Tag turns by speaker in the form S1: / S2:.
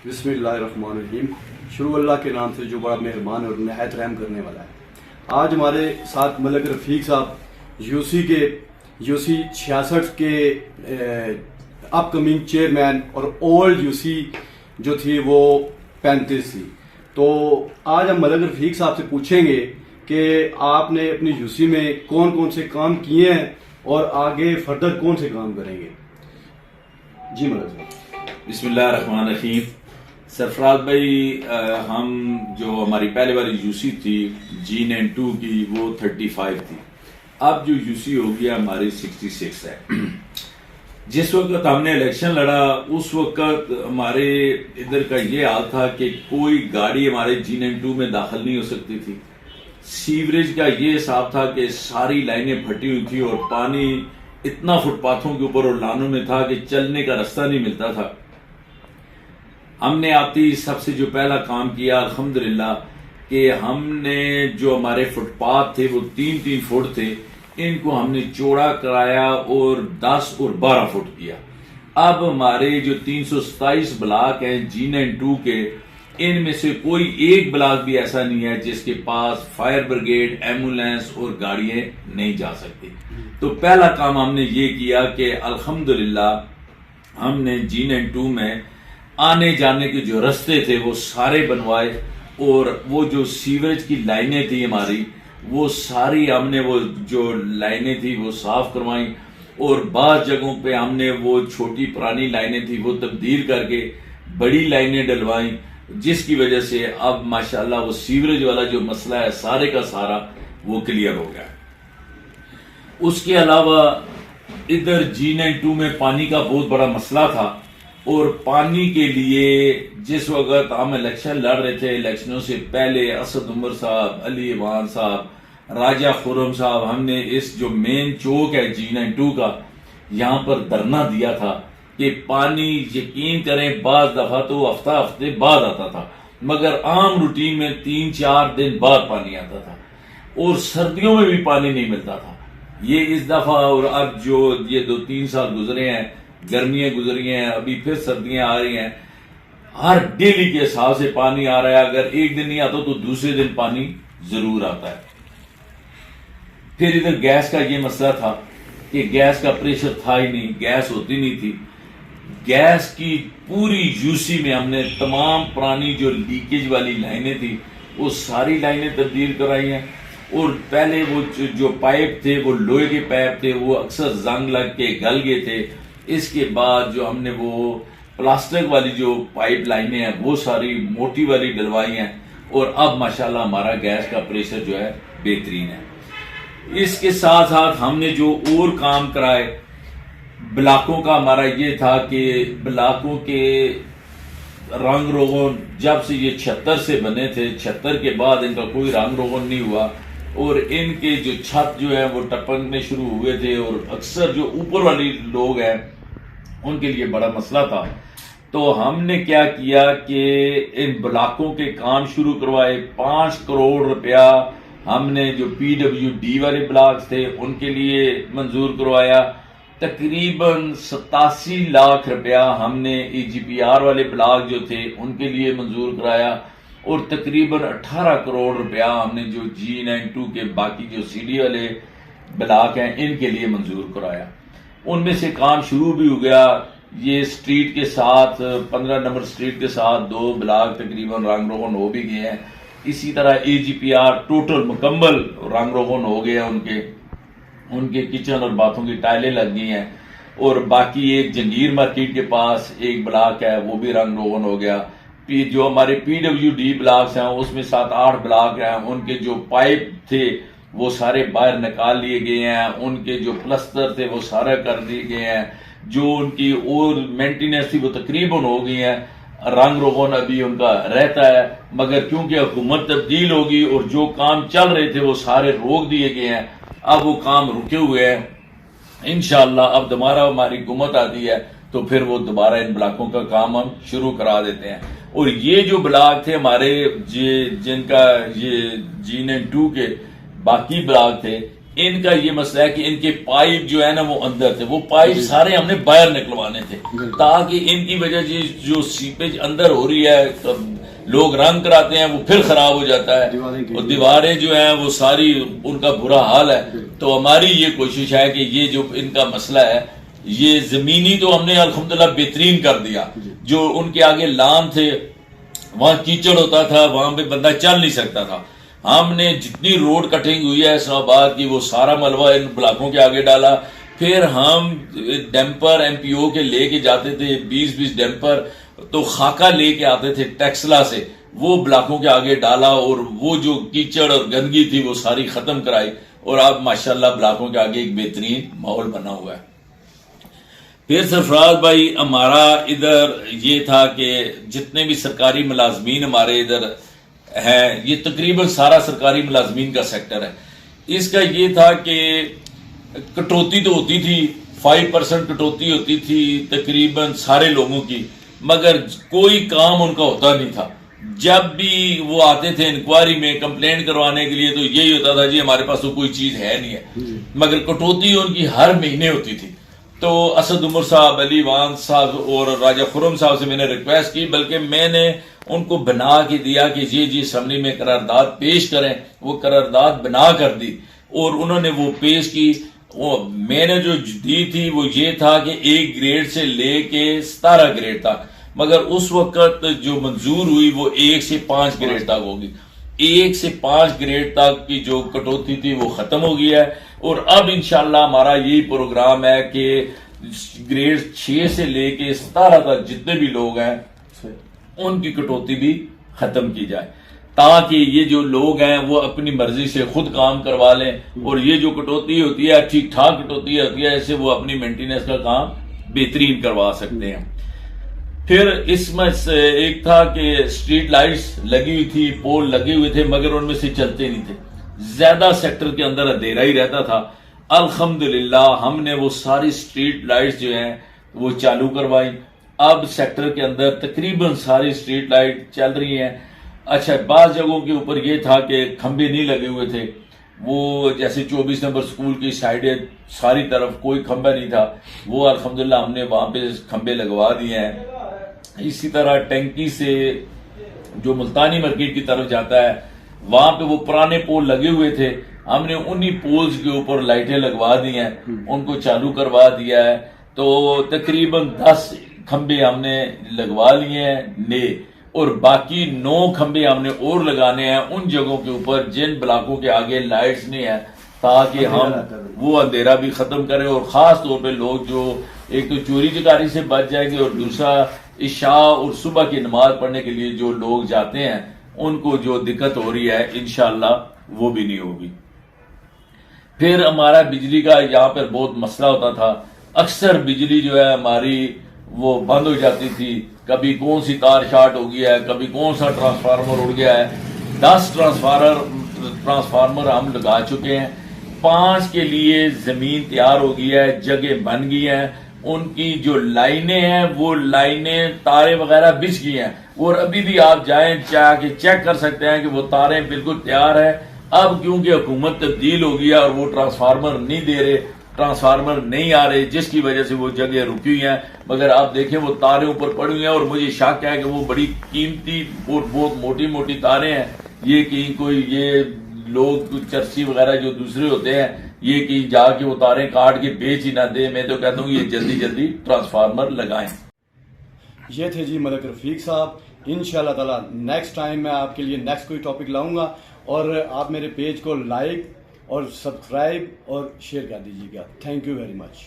S1: بسم اللہ الرحمن الرحیم. شروع اللہ کے نام سے جو بڑا مہربان اور نہایت رحم کرنے والا ہے. آج ہمارے ساتھ ملک رفیق صاحب یو سی 66 کے اپ کمنگ چیئرمین اور اولڈ یو سی جو تھی وہ 35 تھی. تو آج ہم ملک رفیق صاحب سے پوچھیں گے کہ آپ نے اپنی یو سی میں کون کون سے کام کیے ہیں اور آگے فردر کون سے کام کریں گے. جی ملک صاحب.
S2: بسم اللہ الرحمن الرحیم. سرفراز بھائی، ہم جو ہماری پہلے والی یو سی تھی G92 کی وہ 35 تھی. اب جو یو سی ہو گیا ہماری 66 ہے. جس وقت ہم نے الیکشن لڑا اس وقت ہمارے ادھر کا یہ حال تھا کہ کوئی گاڑی ہمارے G92 میں داخل نہیں ہو سکتی تھی. سیوریج کا یہ حساب تھا کہ ساری لائنیں پھٹی ہوئی تھی اور پانی اتنا فٹ پاتھوں کے اوپر اور لانوں میں تھا کہ چلنے کا راستہ نہیں ملتا تھا. ہم نے آتی سب سے جو پہلا کام کیا الحمدللہ کہ ہم نے جو ہمارے فٹ پاتھ تھے وہ 3 فٹ تھے، ان کو ہم نے چوڑا کرایا اور 10 اور 12 فٹ کیا. اب ہمارے جو 327 بلاک ہیں G92 کے، ان میں سے کوئی ایک بلاک بھی ایسا نہیں ہے جس کے پاس فائر بریگیڈ، ایمبولینس اور گاڑیاں نہیں جا سکتی. تو پہلا کام ہم نے یہ کیا کہ الحمدللہ ہم نے G92 میں آنے جانے کے جو رستے تھے وہ سارے بنوائے اور وہ جو سیوریج کی لائنیں تھی ہماری وہ ساری ہم نے وہ جو لائنیں تھی وہ صاف کروائیں اور بعض جگہوں پہ ہم نے وہ چھوٹی پرانی لائنیں تھی وہ تبدیل کر کے بڑی لائنیں ڈلوائیں، جس کی وجہ سے اب ماشاءاللہ وہ سیوریج والا جو مسئلہ ہے سارے کا سارا وہ کلیئر ہو گیا. اس کے علاوہ ادھر G92 میں پانی کا بہت بڑا مسئلہ تھا اور پانی کے لیے جس وقت ہم الیکشن لڑ رہے تھے، الیکشنوں سے پہلے اسد عمر صاحب، علی ایوان صاحب، راجہ خرم صاحب، ہم نے اس جو مین چوک ہے G92 کا یہاں پر دھرنا دیا تھا کہ پانی یقین کریں بعض دفعہ تو ہفتے بعد آتا تھا مگر عام روٹین میں 3-4 دن بعد پانی آتا تھا اور سردیوں میں بھی پانی نہیں ملتا تھا. یہ اس دفعہ اور اب جو یہ 2-3 سال گزرے ہیں، گرمیاں گزری ہیں، ابھی پھر سردیاں آ رہی ہیں، ہر ڈیلی کے حساب سے پانی آ رہا ہے. اگر ایک دن نہیں آتا تو دوسرے دن پانی ضرور آتا ہے. پھر ادھر گیس کا یہ مسئلہ تھا کہ گیس کا پریشر تھا ہی نہیں، گیس ہوتی نہیں تھی. گیس کی پوری یو سی میں ہم نے تمام پرانی جو لیکیج والی لائنیں تھی وہ ساری لائنیں تبدیل کرائی ہیں اور پہلے وہ جو پائپ تھے وہ لوہے کے پائپ تھے وہ اکثر زنگ لگ کے گل گئے تھے. اس کے بعد جو ہم نے وہ پلاسٹک والی جو پائپ لائنیں ہیں وہ ساری موٹی والی ڈلوائی ہیں اور اب ماشاءاللہ ہمارا گیس کا پریشر جو ہے بہترین ہے. اس کے ساتھ ساتھ ہم نے جو اور کام کرائے بلاکوں کا، ہمارا یہ تھا کہ بلاکوں کے رنگ روغن جب سے یہ 76 سے بنے تھے، 76 کے بعد ان کا کوئی رنگ روغن نہیں ہوا اور ان کے جو چھت جو ہے وہ ٹپکنے شروع ہوئے تھے اور اکثر جو اوپر والی لوگ ہیں ان کے لیے بڑا مسئلہ تھا. تو ہم نے کیا کیا کہ ان بلاکوں کے کام شروع کروائے. 5 کروڑ روپیہ ہم نے جو PWD والے بلاک تھے ان کے لیے منظور کروایا. تقریباً 87 لاکھ روپیہ ہم نے EGPR والے بلاک جو تھے ان کے لیے منظور کرایا اور تقریباً 18 کروڑ روپیہ ہم نے جو G92 کے باقی جو CD والے بلاک ہیں ان کے لیے منظور کرایا. ان میں سے کام شروع بھی ہو گیا. یہ سٹریٹ کے ساتھ 15 نمبر سٹریٹ کے ساتھ 2 بلاک تقریباً رنگ روغن ہو بھی گئے ہیں. اسی طرح EGPR ٹوٹل مکمل رنگ روغن ہو گئے ہیں، ان کے کچن اور باتھوں کی ٹائلیں لگ گئی ہیں اور باقی ایک جنگیر مارکیٹ کے پاس ایک بلاک ہے وہ بھی رنگ روغن ہو گیا. جو ہمارے PWD بلاکس ہیں اس میں 7-8 بلاک ہیں، ان کے جو پائپ تھے وہ سارے باہر نکال لیے گئے ہیں، ان کے جو پلستر تھے وہ سارے کر دیے گئے ہیں، جو ان کی اور مینٹیننس تھی وہ تقریباً ہو گئی ہیں. رنگ روغن ابھی ان کا رہتا ہے مگر کیونکہ حکومت تبدیل ہوگی اور جو کام چل رہے تھے وہ سارے روک دیے گئے ہیں، اب وہ کام رکے ہوئے ہیں. انشاءاللہ اب دوبارہ ہماری حکومت آتی ہے تو پھر وہ دوبارہ ان بلاکوں کا کام ہم شروع کرا دیتے ہیں. اور یہ جو بلاک تھے ہمارے جن کا یہ G92 کے باقی بلاک تھے ان کا یہ مسئلہ ہے کہ ان کے پائپ جو ہے نا وہ اندر تھے، وہ پائپ سارے ہم نے باہر نکلوانے تھے تاکہ ان کی وجہ سے جو سیپیج اندر ہو رہی ہے، لوگ رنگ کراتے ہیں وہ پھر خراب ہو جاتا ہے، اور دیواریں جو ہیں وہ ساری ان کا برا حال ہے۔ تو ہماری یہ کوشش ہے کہ یہ جو ان کا مسئلہ ہے، یہ زمینی تو ہم نے الحمدللہ بہترین کر دیا، جو ان کے آگے لان تھے وہاں کیچڑ ہوتا تھا، وہاں پہ بندہ چل نہیں سکتا تھا، ہم نے جتنی روڈ کٹنگ ہوئی ہے اسلام آباد کی وہ سارا ملبہ ان بلاکوں کے آگے ڈالا۔ پھر ہم ڈیمپر ایم پی او کے لے کے جاتے تھے 20 ڈیمپر، تو خاکہ لے کے آتے تھے ٹیکسلا سے، وہ بلاکوں کے آگے ڈالا اور وہ جو کیچڑ اور گندگی تھی وہ ساری ختم کرائی، اور اب ماشاءاللہ بلاکوں کے آگے ایک بہترین ماحول بنا ہوا ہے۔ پھر سرفراز بھائی ہمارا ادھر یہ تھا کہ جتنے بھی سرکاری ملازمین ہمارے ادھر ہیں، یہ تقریباً سارا سرکاری ملازمین کا سیکٹر ہے، اس کا یہ تھا کہ کٹوتی تو ہوتی تھی، 5% کٹوتی ہوتی تھی تقریباً سارے لوگوں کی، مگر کوئی کام ان کا ہوتا نہیں تھا۔ جب بھی وہ آتے تھے انکوائری میں کمپلینٹ کروانے کے لیے تو یہی ہوتا تھا جی ہمارے پاس تو کوئی چیز ہے نہیں ہے، مگر کٹوتی ان کی ہر مہینے ہوتی تھی۔ تو اسد عمر صاحب، علی وان صاحب اور راجہ خرم صاحب سے میں نے ریکویسٹ کی، بلکہ میں نے ان کو بنا کے دیا کہ جی اسمبلی میں قرارداد پیش کریں، وہ قرارداد بنا کر دی اور انہوں نے وہ پیش کی۔ میں نے جو دی تھی وہ یہ تھا کہ 1 گریڈ سے لے کے 17 گریڈ تک، مگر اس وقت جو منظور ہوئی وہ 1 سے 5 گریڈ تک ہوگی۔ 1 سے 5 گریڈ تک کی جو کٹوتی تھی وہ ختم ہو گئی ہے، اور اب انشاءاللہ ہمارا یہی پروگرام ہے کہ گریڈ 6 سے لے کے 17 تک جتنے بھی لوگ ہیں ان کی کٹوتی بھی ختم کی جائے، تاکہ یہ جو لوگ ہیں وہ اپنی مرضی سے خود کام کروا لیں، اور یہ جو کٹوتی ہوتی ہے ٹھیک ٹھاک کٹوتی ہوتی ہے، ایسے وہ اپنی مینٹیننس کا کام بہترین کروا سکتے ہیں۔ پھر اس میں سے ایک تھا کہ اسٹریٹ لائٹس لگی ہوئی تھی، پول لگے ہوئے تھے، مگر ان میں سے چلتے نہیں تھے، زیادہ سیکٹر کے اندر اندھیرا ہی رہتا تھا۔ الحمدللہ ہم نے وہ ساری اسٹریٹ لائٹس جو ہیں وہ چالو کروائی، اب سیکٹر کے اندر تقریباً ساری اسٹریٹ لائٹ چل رہی ہیں۔ اچھا، بعض جگہوں کے اوپر یہ تھا کہ کھمبے نہیں لگے ہوئے تھے، وہ جیسے 24 نمبر سکول کی سائڈیں ساری طرف کوئی کھمبا نہیں تھا، وہ الحمدللہ ہم نے وہاں پہ کھمبے لگوا دیے ہیں۔ اسی طرح ٹینکی سے جو ملتانی مارکیٹ کی طرف جاتا ہے وہاں پہ وہ پرانے پول لگے ہوئے تھے، ہم نے انہی پولز کے اوپر لائٹیں لگوا دی ہیں، ان کو چالو کروا دیا ہے۔ تو تقریباً 10 کھمبے ہم نے لگوا لیے ہیں نئے، اور باقی 9 کھمبے ہم نے اور لگانے ہیں ان جگہوں کے اوپر جن بلاکوں کے آگے لائٹس نہیں ہیں، تاکہ ہم وہ اندھیرا بھی ختم کریں، اور خاص طور پہ لوگ جو ایک تو چوری چکاری سے بچ جائیں گے، اور دوسرا عشاء اور صبح کی نماز پڑھنے کے لیے جو لوگ جاتے ہیں ان کو جو دقت ہو رہی ہے انشاءاللہ وہ بھی نہیں ہوگی۔ پھر ہمارا بجلی کا یہاں پر بہت مسئلہ ہوتا تھا، اکثر بجلی جو ہے ہماری وہ بند ہو جاتی تھی، کبھی کون سی تار شارٹ ہو گیا ہے، کبھی کون سا ٹرانسفارمر اڑ گیا ہے۔ 10 ٹرانسفارمر ہم لگا چکے ہیں، 5 کے لیے زمین تیار ہو گئی ہے، جگہ بن گئی ہیں، ان کی جو لائنیں ہیں وہ لائنیں تاریں وغیرہ بچھ گئی ہیں، اور ابھی بھی آپ جائیں جا کے چیک کر سکتے ہیں کہ وہ تاریں بالکل تیار ہیں۔ اب کیونکہ حکومت تبدیل ہو گیا اور وہ ٹرانسفارمر نہیں دے رہے، ٹرانسفارمر نہیں آ رہے، جس کی وجہ سے وہ جگہ رکی ہوئی ہیں، مگر آپ دیکھیں وہ تاریں اوپر پڑی ہوئی ہیں، اور مجھے شک ہے کہ وہ بڑی قیمتی اور بہت موٹی موٹی تاریں ہیں، یہ کہیں کوئی یہ لوگ چرسی وغیرہ جو دوسرے ہوتے ہیں یہ کہیں جا کے وہ تاریں کاٹ کے بیچ ہی نہ دے۔ میں تو کہتا ہوں یہ جلدی جلدی ٹرانسفارمر لگائیں۔
S1: یہ تھے جی ملک رفیق صاحب، انشاءاللہ تعالی نیکسٹ ٹائم میں آپ کے لیے نیکسٹ کوئی ٹاپک لاؤں گا، اور آپ میرے پیج کو لائک اور سبسکرائب اور شیئر کر دیجیے گا۔ Thank you very much.